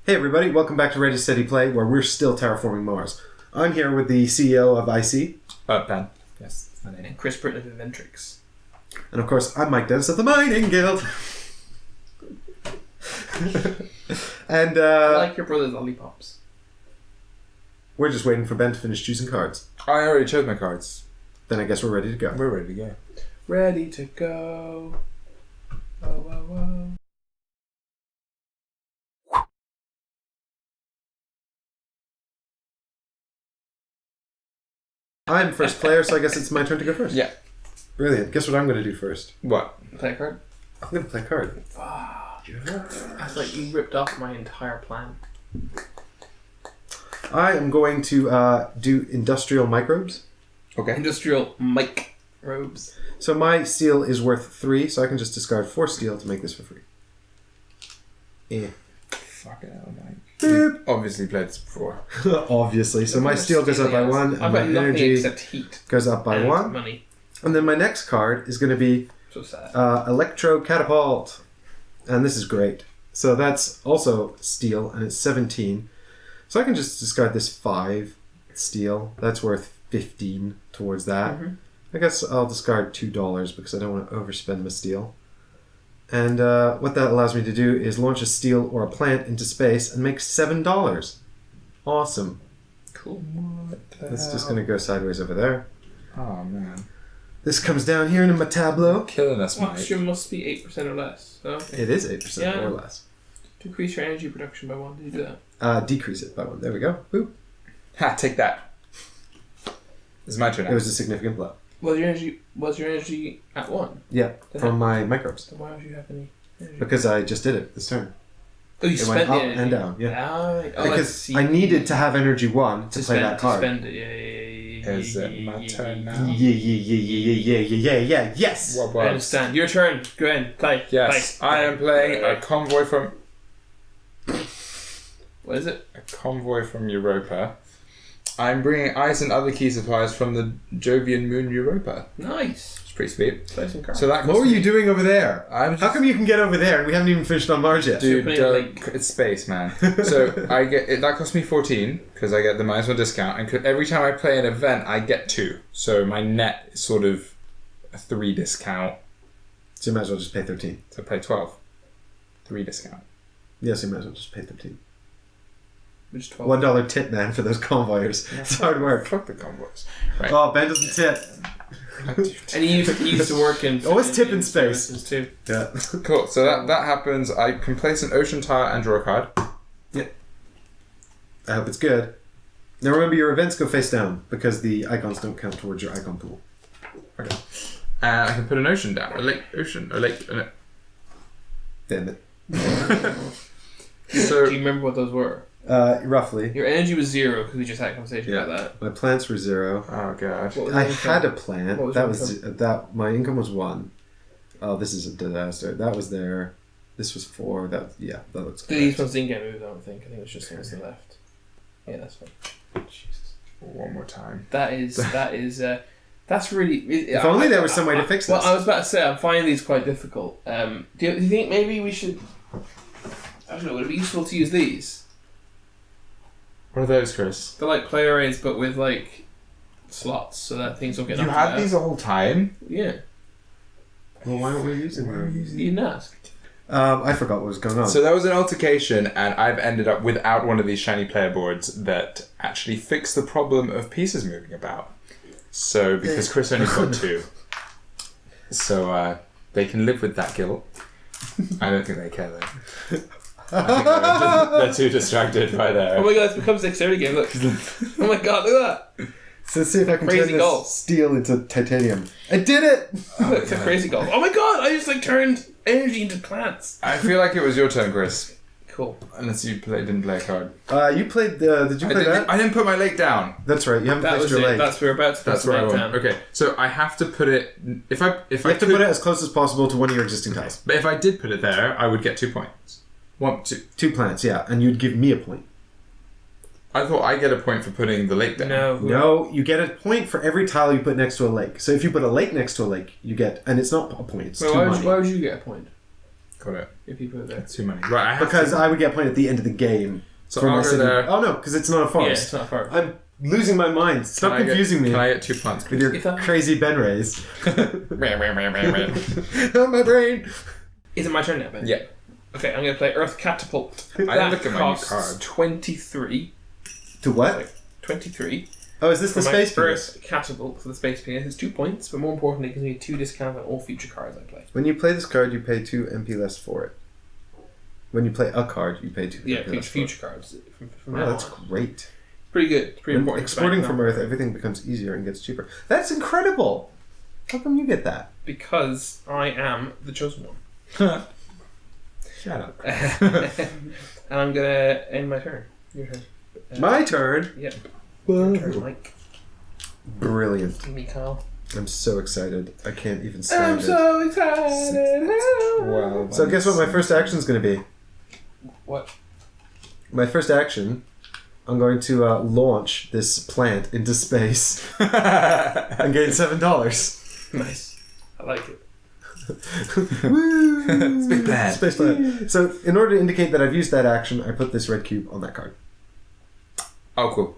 Hey everybody, welcome back to Ready Steady Play, where we're still terraforming Mars. I'm here with the CEO of IC. Ben. Yes, my name. And Chris Britton of Inventrix. And of course, I'm Mike Dennis of the Mining Guild. And I like your brother's lollipops. we're just waiting for Ben to finish choosing cards. I already chose my cards. Then I guess we're ready to go. We're ready to go. Ready to go. Oh, oh, oh. I'm first player, so I guess it's my turn to go first. Yeah. Brilliant. Guess what I'm going to do first? What? Play a card? I'm going to play a card. I was like, you ripped off my entire plan. I am going to do industrial microbes. Okay. Industrial microbes. So my steel is worth 3, so I can just discard 4 steel to make this for free. Fucking hell, Mike. Boop. You obviously played this before. Obviously. So my steel goes up by 1, and I've my got nothing energy except heat. goes up by and 1. Money. And then my next card is going to be So sad. Electro Catapult. And this is great. So that's also steel, and it's 17. So I can just discard this 5 steel. That's worth 15 towards that. Mm-hmm. I guess I'll discard $2 because I don't want to overspend my steel. And what that allows me to do is launch a steel or a plant into space and make $7. Awesome. Cool. What the It's just going to go sideways over there. Oh, man. This comes down here into my tableau. Killing us, Mike. Oxygen must be 8% or less. So It is 8% Yeah. or less. decrease your energy production by 1. Did you do that? Decrease it by 1. There we go. Boop. Ha, take that. It's my turn now. It was a significant blow. Was your energy at 1? Yeah, from my microbes. So why would you have any energy? Because I just did it this turn. Oh, you It spent went the up energy. and down, yeah. Oh, Because I needed to have energy 1 to play that card. To spend it, yeah. Is it my turn now? Yeah, yes! What I was? understand. Your turn. Go ahead. Play. Yes, Play. I am playing a convoy from What is it? Europa. I'm bringing ice and other key supplies from the Jovian moon Europa. Nice. It's pretty sweet. Play some cards. So that What were you doing over there? I'm just, How come you can get over there and we haven't even finished on Mars yet? dude, putting a link. it's space, man. So I get it. That cost me 14 because I get the -1 discount, and every time I play an event, I get 2. So my net is sort of a 3 discount. So you might as well just pay 13. So I play 12. 3 discount. Yes, you might as well just pay 13. Which 12? $1 tip, man, for those convoyers. It's hard work. Fuck the convoys. Right. Oh, Ben doesn't tip. And he used to work in. Always tip in space. services too. Yeah. Cool. So that happens. I can place an ocean tile and draw a card. I hope it's good. Now remember, your events go face down because the icons don't count towards your icon pool. Okay. And I can put an ocean down. A lake. Damn it. So Do you remember what those were? Roughly. Your energy was 0 because we just had a conversation about that. My plants were 0. oh god. What was I your had a income? plant. What was That your was that. My income was 1. Oh, this is a disaster. That was there. This was 4. That looks good. These ones didn't get moved. I don't think. I think it was just the ones that left. Yeah, that's fine. Jesus. One more time. That's really. If only there was some way to fix this. Well, I was about to say I'm finding these quite difficult. Do you think maybe we should? I don't know. Would it be useful to use these? What are those, Chris? They're like play arrays, but with like slots, so that things don't get. You knocked had out. these the whole time? Yeah. Well, why aren't we using them? You didn't ask. I forgot what was going on. So there was an altercation, and I've ended up without one of these shiny player boards that actually fix the problem of pieces moving about. So because Chris only got 2, so they can live with that guilt. I don't think they care though. I think they're too distracted by their. Oh my god, it's become a dexterity game. Look. Oh my god, look at that. So let's see if I can Crazy turn this goal. steel into titanium. I did it! Look, it's a crazy goal. Oh my god, I just like turned energy into plants. I feel like it was your turn, Chris. Cool. Unless you didn't play a card. You played did you play that? I didn't put my lake down. That's right, you haven't That placed was your it. leg. That's we're about to That's put where I the went. down. Okay, so I have to put it. If I You have to put it as close as possible to one of your existing tiles. But if I did put it there, I would get 2 points. 1, 2. 2 plants, yeah, and you'd give me a point. I thought I get a point for putting the lake down. No, you get a point for every tile you put next to a lake. So if you put a lake next to a lake, you get, and it's not a point, it's Wait, 2 money. why would you get a point? Got it. if you put it there. Too many. Right, I have Because to... I would get point at the end of the game. So for I'll my go city. there. Oh no, because it's not a Yeah, forest. it's not far. I'm losing my mind. Stop confusing me Can I get 2 plants, with please? your crazy Ben rays. Yeah. Oh, my brain. Is it my turn now, Ben? Okay, I'm going to play Earth Catapult. I didn't look at my new costs card. 23. To what? 23. Oh, is this the For my space penis? Earth Catapult for the space penis. It's 2 points, but more importantly, it gives me 2 discount on all future cards I play. When you play this card, you pay 2 MP less for it. When you play a card, you pay 2 Yeah, MP less future cards. From Wow, now that's on. great. Pretty good. It's pretty When important. exporting from Earth, everything becomes easier and gets cheaper. That's incredible. How come you get that? Because I am the chosen one. Shut up. And I'm going to end my turn. Your turn. My turn. Yep. Whoa. Your turn, Mike. Brilliant. Me, Kyle. I'm so excited. I can't even stand I'm it. so excited. Wow. So guess what my first action is going to be? What? My first action, I'm going to launch this plant into space and gain $7. Nice. I like it. Woo! Space plant. Space plant. So in order to indicate that I've used that action, I put this red cube on that card. Oh, cool.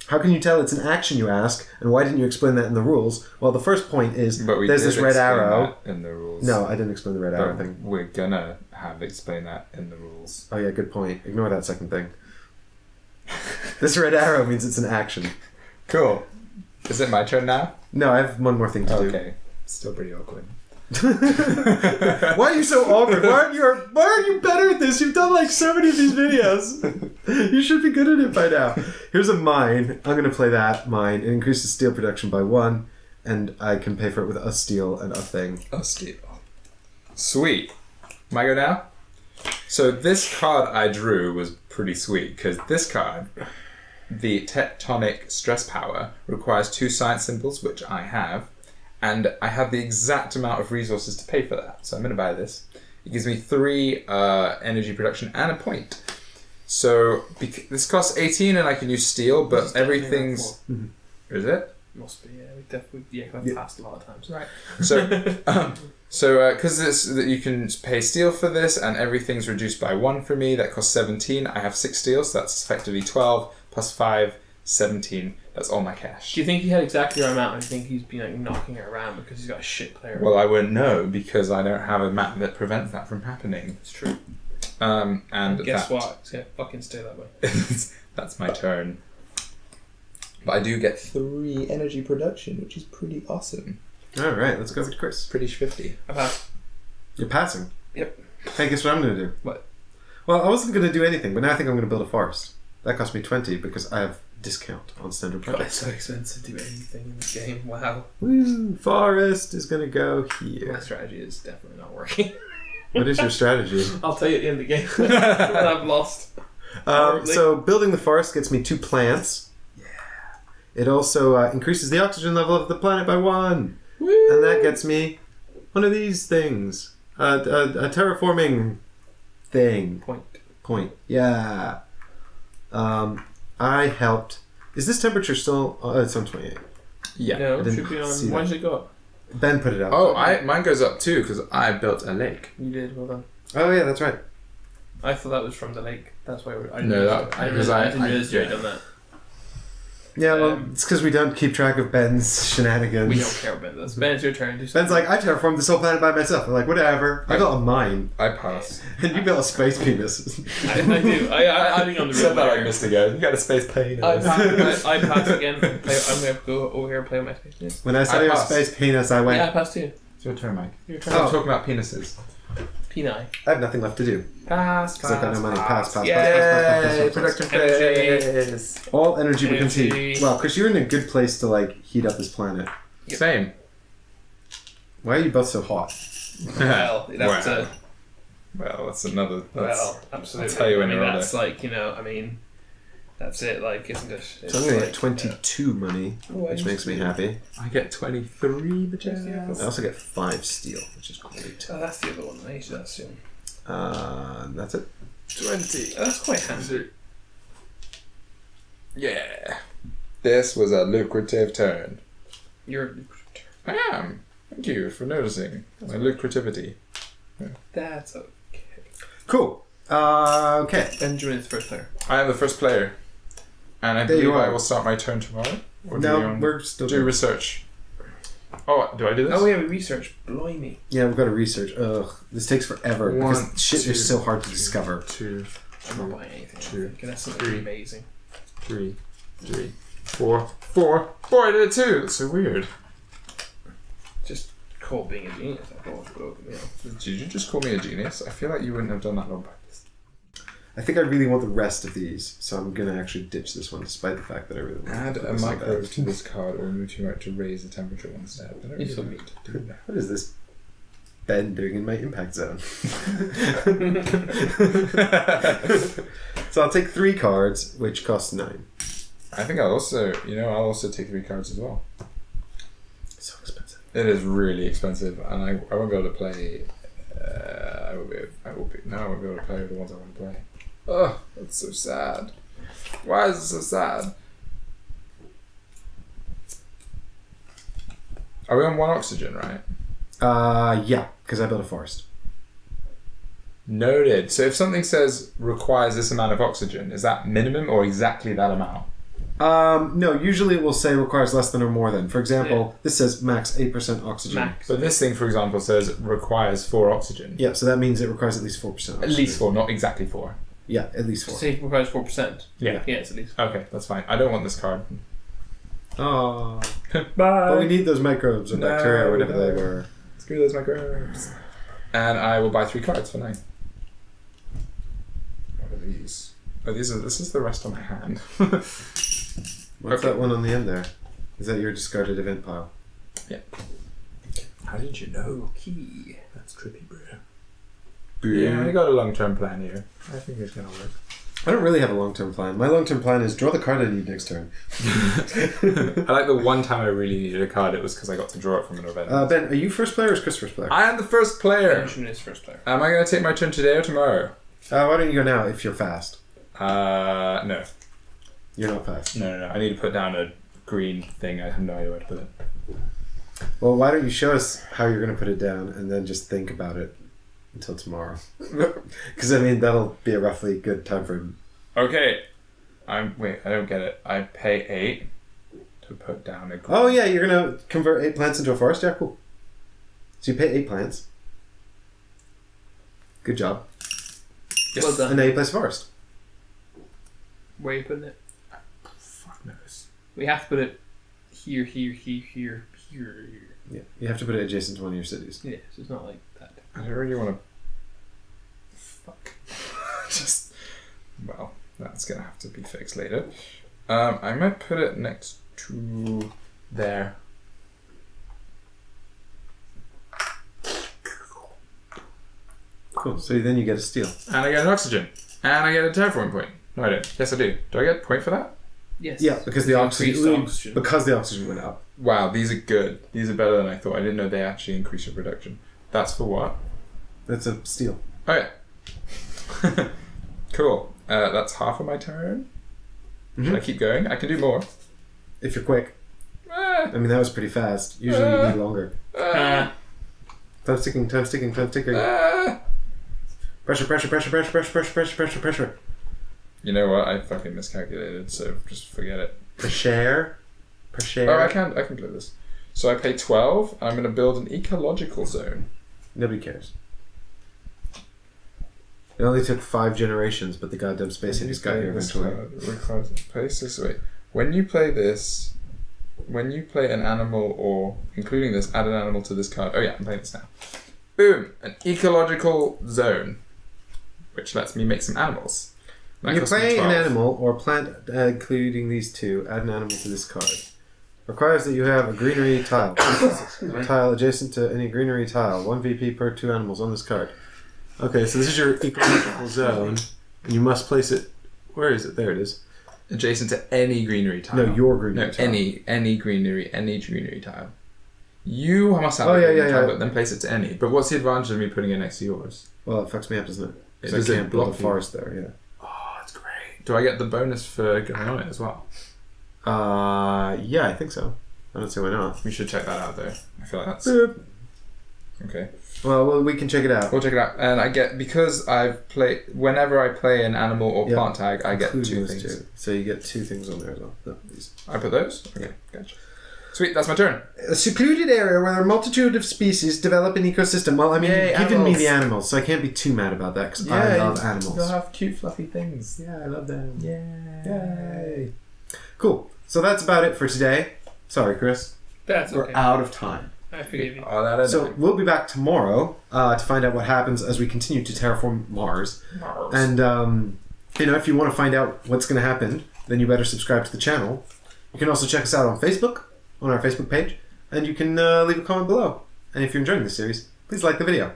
How can you tell it's an action, you ask? And why didn't you explain that in the rules? Well, the first point is But we there's did this red explain arrow. that in the rules. No, I didn't explain the red arrow But thing. we're gonna have explained that in the rules. Oh yeah, good point. Ignore that second thing. This red arrow means it's an action. Cool. Is it my turn now? No, I have one more thing to do. Okay. Still pretty awkward. Why are you so awkward? Why aren't you better at this? You've done like so many of these videos. You should be good at it by now. Here's a mine. I'm going to play that mine. It increases steel production by 1, and I can pay for it with a steel and a thing. Oh, steel. Sweet. Am I go now? So this card I drew was pretty sweet, because this card, the tectonic stress power, requires 2 science symbols, which I have. And I have the exact amount of resources to pay for that. So I'm going to buy this. It gives me 3 energy production and a point. So this costs 18 and I can use steel, but everything's... Is it? Must be, yeah. We definitely, I've passed a lot of times. Right. So, because you can pay steel for this and everything's reduced by 1 for me, that costs 17. I have 6 steel, so that's effectively 12 plus 5, 17. That's all my cash. Do you think he had exactly the right amount, or do you think he's been like knocking it around because he's got a shit player? Well, I wouldn't know because I don't have a map that prevents that from happening. It's true. And guess what? It's gonna fucking stay that way. That's my turn. But I do get 3 energy production, which is pretty awesome. Alright, let's go with Chris. Pretty swifty. I passed. You're passing. Yep. Hey, guess what I'm going to do? What? Well, I wasn't going to do anything, but now I think I'm going to build a forest. That cost me 20 because I have discount on standard God, it's projects. so expensive to do anything in this game. Wow. Woo! Forest is going to go My here. strategy is definitely not working. What is your strategy? I'll tell you at the end of the game when I've lost. So building the forest gets me 2 plants. Yeah. It also increases the oxygen level of the planet by 1. Woo! And that gets me one of these things. A terraforming thing. Point. Yeah. I helped. Is this temperature still? It's on 28. Yeah. No, I it didn't should be on. see Why that. should it go up? Ben put it up. Oh, mine goes up too because I built a lake. You did, well done. Oh yeah, that's right. I thought that was from the lake. That's why I No, that- I because didn't I- realize you had yeah. done that. Yeah, well, it's because we don't keep track of Ben's shenanigans. We don't care about this. Ben, it's your turn. Do Ben's something. like, I terraformed this whole planet by myself. I'm like, whatever. I built a mine, I pass. and you built a space penis. I do. I think I'm the real player. Mr. Go. You got a space plane. I pass again. I'm going to go over here and play with my space penis. When I saw your passed. space penis, I went. Yeah, I passed too. It's your turn, Mike. Your Stop turn. talking about penises. Peni. I have nothing left to do. Pass, Because I've got no money. Pass. Yay, Pass. production Energy. phase. All energy becomes Energy. heat. Well, Chris, you're in a good place to like heat up this planet. Yep. Same. Why are you both so hot? Well, that's Wow. Well, that's another. That's, well, absolutely. I'll tell you when I mean, you're that's like, that's it. Like, isn't it? So It's I'm gonna like, get 22 money, which makes me happy. I get 23 the I also get 5 steel, which is great. Oh, that's the other one. I should assume. That's it. 20. Oh, that's quite handy. Yeah. This was a lucrative turn. You're. I am. Thank you for noticing my lucrativity. That's okay. Cool. Okay. Benjamin's first player. I am the first player. And I There you believe I are. will start my turn tomorrow. Or No, we're still do research. Oh, do I do this? Oh yeah, we researched. Blimey. Yeah, we've got to research. Ugh, this takes forever because One, shit two, is so hard to discover. 2, I'm not buying anything. Two, That's something three. amazing. 3, 4. 4, I did it too. That's so weird. Just call being a genius. I thought, but yeah. Did you just call me a genius? I feel like you wouldn't have done that on purpose. I think I really want the rest of these, so I'm gonna actually ditch this one, despite the fact that I really want Add to put a this on microwave that. to this card or move to right to raise the temperature one step. I don't You really still need to do that. What is this Ben doing in my impact zone? So I'll take 3 cards, which cost 9. I think I'll also take 3 cards as well. So expensive. It is really expensive, and I won't be able to play. I won't be able to play with the ones I want to play. Oh, that's so sad. Why is it so sad? Are we on 1 oxygen, right? Yeah, because I built a forest. Noted. So if something says requires this amount of oxygen, is that minimum or exactly that amount? No, usually it will say requires less than or more than. For example, this says max 8% oxygen. Max. But this thing, for example, says requires 4 oxygen. Yeah, so that means it requires at least 4% oxygen. At least 4, not exactly 4. Yeah, at least 4. Say it requires 4%. Yeah. Yeah, it's at least. Okay, that's fine. I don't want this card. Oh. Bye. But we need those microbes or No, bacteria or whatever no. they were. Screw those microbes. And I will buy 3 cards for 9. What are these? Oh, this is the rest of my hand. What's that one on the end there? Is that your discarded event pile? Yeah. How did you know? Key. That's trippy, bro. Yeah, I got a long-term plan here. I think it's gonna work. I don't really have a long-term plan. My long-term plan is draw the card I need next turn. I like the one time I really needed a card, it was because I got to draw it from an event. Ben, are you first player or is Chris first player? I am the first player! Benjamin is first player. Am I going to take my turn today or tomorrow? Why don't you go now if you're fast? No. You're not fast. No. I need to put down a green thing. I have no idea where to put it. Well, why don't you show us how you're going to put it down and then just think about it until tomorrow? Because, I mean, that'll be a roughly good time frame. Okay. Wait, I don't get it. I pay 8 to put down a green. Oh, yeah, you're going to convert 8 plants into a forest? Yeah, cool. So you pay 8 plants. Good job. Yes. Well done. And now you place a forest. Where are you putting it? Fuck knows. We have to put it here. Yeah, you have to put it adjacent to one of your cities. Yeah, so it's not like that. I don't really want to... Fuck. Well, that's going to have to be fixed later. I might put it next to there. Cool. So then you get a steal. And I get an oxygen. And I get a terraforming point. No, I don't. Yes, I do. Do I get a point for that? Yes. Yeah, because the Increased oxygen, because the oxygen went up. Wow, these are good. These are better than I thought. I didn't know they actually increase your production. That's for what? That's a steal. Oh, yeah. Cool. That's half of my turn. Should I keep going? I can do more. If you're quick. Ah, I mean, that was pretty fast. Usually you need longer. ah, Time's ticking, time's ticking, time's ticking. ah. Pressure. You know what? I fucking miscalculated, so just forget it. Per share. Oh, I can play this. So I pay 12. I'm going to build an ecological zone. Nobody cares. It only took 5 generations, but the goddamn space cities got here eventually. Place this way. When you play an animal or including this, add an animal to this card. Oh yeah, I'm playing this now. Boom! An ecological zone, which lets me make some animals. When you play an animal or plant, including these 2, add an animal to this card. Requires that you have a greenery tile. A tile adjacent to any greenery tile. 1 VP per 2 animals on this card. Okay, so this is your ecological zone, and you must place it. Where is it? There it is. Adjacent to any greenery tile. No, your greenery tile. any greenery tile. You must have Oh, a yeah, greenery yeah, tile, yeah. but then place it to any. But what's the advantage of me putting it next to yours? Well, it fucks me up, doesn't it? Does Because I it can't build a block you? forest there, yeah. Oh, that's great. Do I get the bonus for going on it as well? Yeah, I think so. I don't see why not. We should check that out though. I feel like that's... Boop. Okay. Well, we can check it out. We'll check it out. And I get, because whenever I play an animal or plant tag, I get Including 2 those things. two. So you get 2 things on there as well. No, these. I put those? Okay, gotcha. Sweet, that's my turn. A secluded area where a multitude of species develop an ecosystem. Well, I mean, Yay, you've given me animals. the animals, so I can't be too mad about that because I love animals. You'll have cute, fluffy things. Yeah, I love them. Yay. Cool. So that's about it for today. Sorry, Chris. That's We're okay. out of time. I forgive you. Oh, that is So we'll be back tomorrow to find out what happens as we continue to terraform Mars. And if you want to find out what's going to happen, then you better subscribe to the channel. You can also check us out on Facebook, on our Facebook page, and you can leave a comment below. And if you're enjoying this series, please like the video.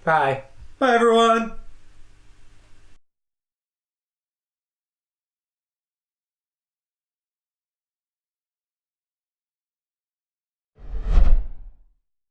Bye. Bye, everyone.